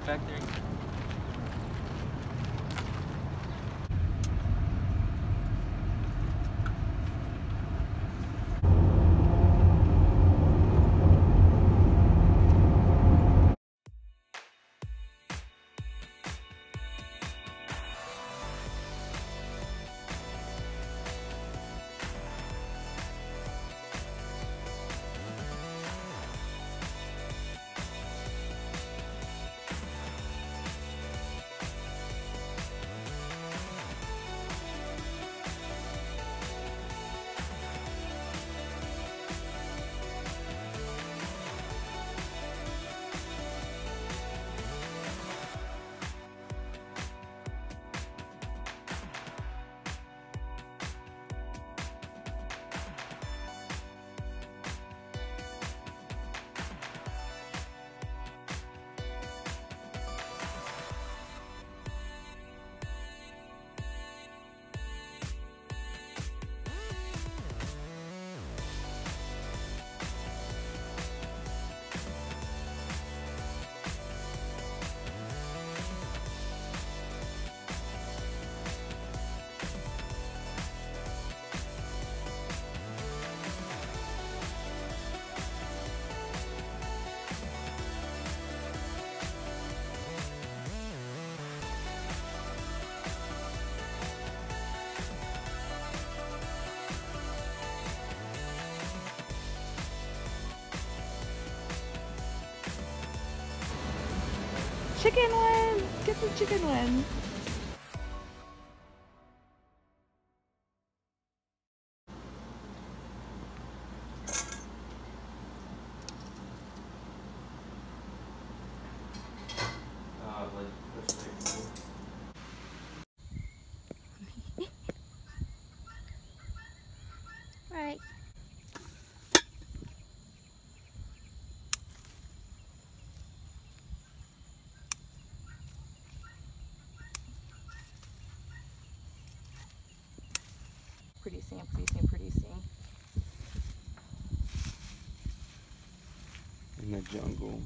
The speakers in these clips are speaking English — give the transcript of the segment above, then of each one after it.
back there. Chicken ones! Get the chicken ones! Right. Producing and producing and producing. In the jungle.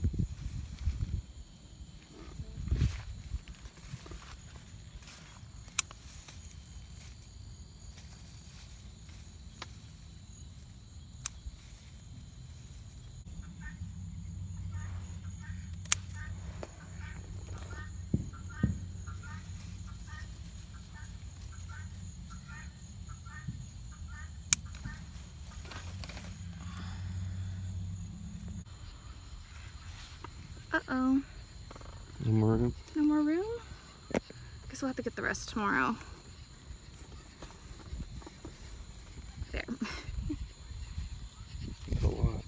Uh-oh. No more room? No more room? Guess we'll have to get the rest tomorrow. There. That's a lot.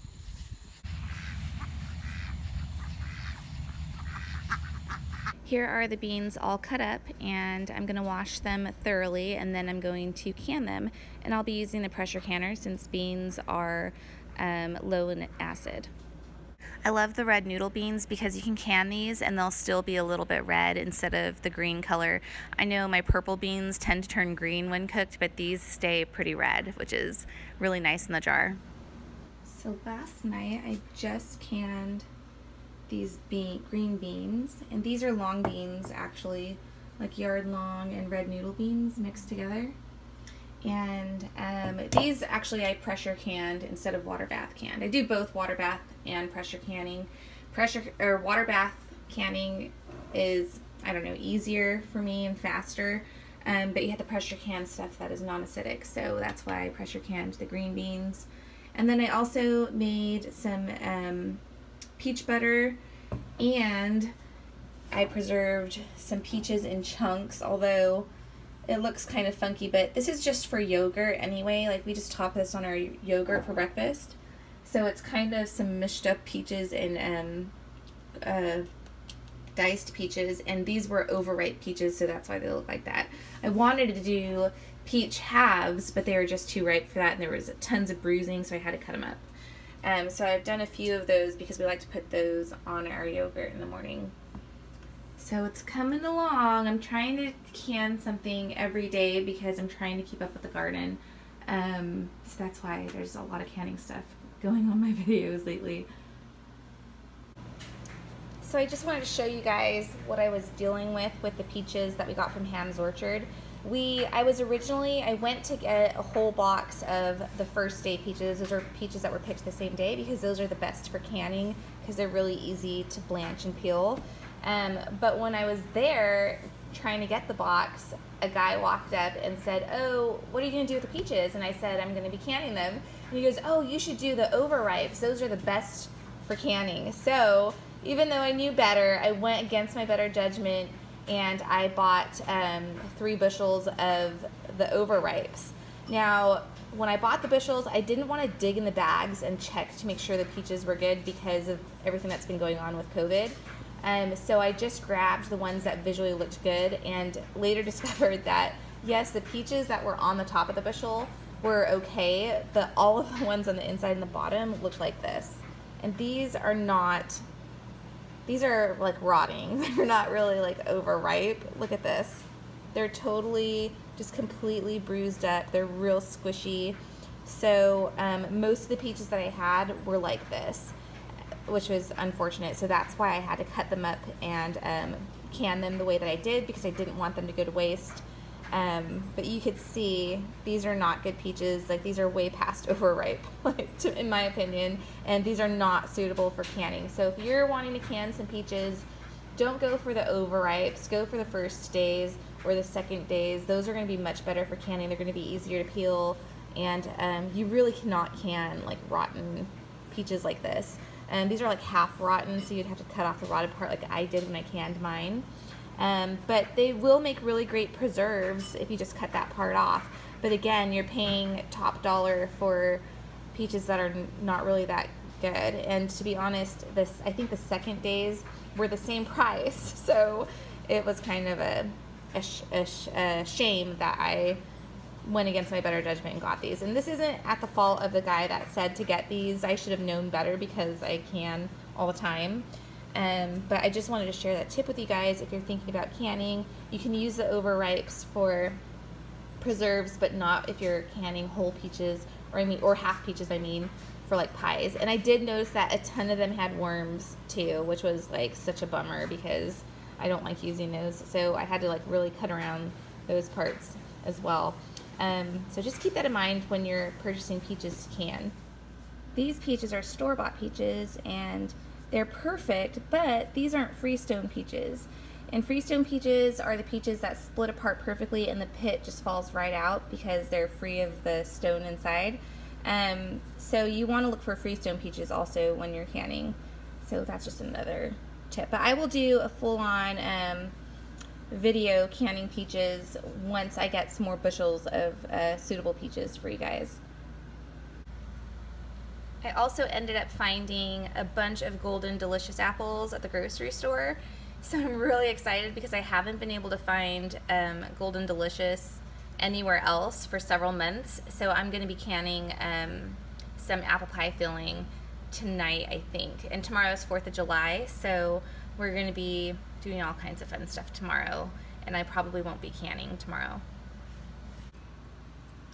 Here are the beans all cut up, and I'm gonna wash them thoroughly, and then I'm going to can them. And I'll be using the pressure canner since beans are low in acid. I love the red noodle beans because you can can these and they'll still be a little bit red instead of the green color. I know my purple beans tend to turn green when cooked, but these stay pretty red, which is really nice in the jar. So last night I just canned these green beans, and these are long beans actually, like yard long and red noodle beans mixed together. And these actually I pressure canned instead of water bath canned. I do both water bath and pressure canning. Water bath canning is, I don't know, easier for me and faster, but you have to pressure can stuff that is non-acidic, so that's why I pressure canned the green beans. And then I also made some peach butter, and I preserved some peaches in chunks, although it looks kind of funky, but this is just for yogurt anyway. Like, we just top this on our yogurt for breakfast. So it's kind of some mushed up peaches and diced peaches, and these were overripe peaches, so that's why they look like that. I wanted to do peach halves, but they were just too ripe for that, and there was tons of bruising, so I had to cut them up. So I've done a few of those because we like to put those on our yogurt in the morning. So it's coming along. I'm trying to can something every day because I'm trying to keep up with the garden. So that's why there's a lot of canning stuff going on my videos lately. So I just wanted to show you guys what I was dealing with the peaches that we got from Ham's Orchard. I went to get a whole box of the first day peaches. Those are peaches that were picked the same day because those are the best for canning because they're really easy to blanch and peel. But when I was there trying to get the box, a guy walked up and said, "Oh, what are you going to do with the peaches?" And I said, "I'm going to be canning them." And he goes, "Oh, you should do the overripes. Those are the best for canning." So even though I knew better, I went against my better judgment and I bought 3 bushels of the overripes. Now, when I bought the bushels, I didn't want to dig in the bags and check to make sure the peaches were good because of everything that's been going on with COVID. So I just grabbed the ones that visually looked good and later discovered that, yes, the peaches that were on the top of the bushel were okay, but all of the ones on the inside and the bottom looked like this. And these are like rotting. They're not really like overripe. Look at this. They're totally just completely bruised up. They're real squishy. So most of the peaches that I had were like this, which was unfortunate. So that's why I had to cut them up and can them the way that I did because I didn't want them to go to waste. But you could see these are not good peaches. Like, these are way past overripe, in my opinion, and these are not suitable for canning. So if you're wanting to can some peaches, don't go for the overripes. Go for the first days or the second days. Those are going to be much better for canning. They're going to be easier to peel, and you really cannot can like rotten peaches like this. And these are like half rotten, so you'd have to cut off the rotted part like I did when I canned mine. But they will make really great preserves if you just cut that part off. But again, you're paying top dollar for peaches that are not really that good. And to be honest, I think the second days were the same price. So it was kind of a shame that I went against my better judgment and got these. And this isn't at the fault of the guy that said to get these. I should have known better because I can all the time. But I just wanted to share that tip with you guys. If you're thinking about canning, you can use the overripes for preserves, but not if you're canning whole peaches, or half peaches, I mean, for like pies. And I did notice that a ton of them had worms too, which was like such a bummer because I don't like using those. So I had to like really cut around those parts as well. So just keep that in mind when you're purchasing peaches to can. These peaches are store-bought peaches and they're perfect, but these aren't freestone peaches. And freestone peaches are the peaches that split apart perfectly and the pit just falls right out because they're free of the stone inside. So you want to look for freestone peaches also when you're canning. So that's just another tip. But I will do a full-on video canning peaches once I get some more bushels of suitable peaches for you guys. I also ended up finding a bunch of Golden Delicious apples at the grocery store. So I'm really excited because I haven't been able to find Golden Delicious anywhere else for several months. So I'm going to be canning some apple pie filling tonight, I think. And tomorrow is 4th of July, so we're going to be doing all kinds of fun stuff tomorrow. And I probably won't be canning tomorrow.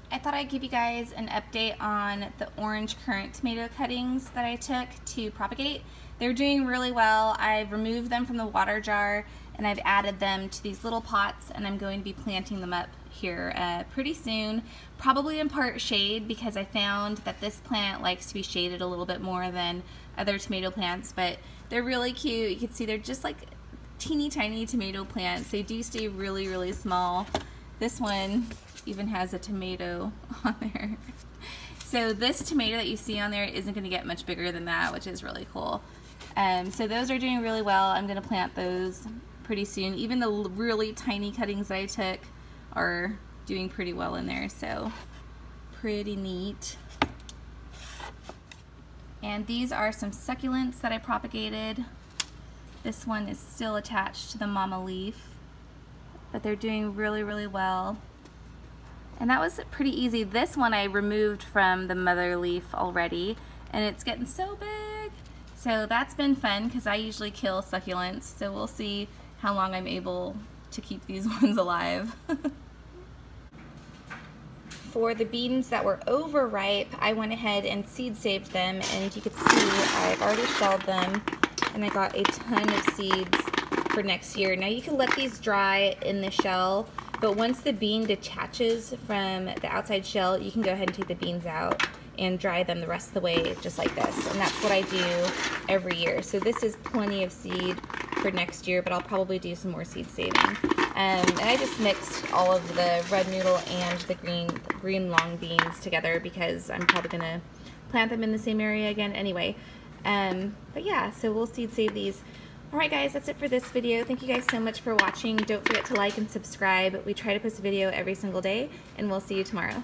I thought I'd give you guys an update on the orange currant tomato cuttings that I took to propagate. They're doing really well. I've removed them from the water jar and I've added them to these little pots, and I'm going to be planting them up here pretty soon, probably in part shade because I found that this plant likes to be shaded a little bit more than other tomato plants, but they're really cute. You can see they're just like teeny tiny tomato plants. They do stay really, really small. This one even has a tomato on there. So this tomato that you see on there isn't going to get much bigger than that, which is really cool. So those are doing really well. I'm going to plant those pretty soon. Even the really tiny cuttings that I took are doing pretty well in there, so pretty neat. And these are some succulents that I propagated. This one is still attached to the mama leaf, but they're doing really, really well. And that was pretty easy. This one I removed from the mother leaf already, and it's getting so big. So that's been fun because I usually kill succulents, so we'll see how long I'm able to keep these ones alive. For the beans that were overripe, I went ahead and seed saved them, and you can see I've already shelled them. and I got a ton of seeds for next year. Now you can let these dry in the shell, but once the bean detaches from the outside shell, you can go ahead and take the beans out and dry them the rest of the way just like this. And that's what I do every year. So this is plenty of seed for next year, but I'll probably do some more seed saving. And I just mixed all of the red noodle and the green long beans together because I'm probably gonna plant them in the same area again anyway. But yeah, so we'll seed save these. Alright guys, that's it for this video. Thank you guys so much for watching. Don't forget to like and subscribe. We try to post a video every single day, and we'll see you tomorrow.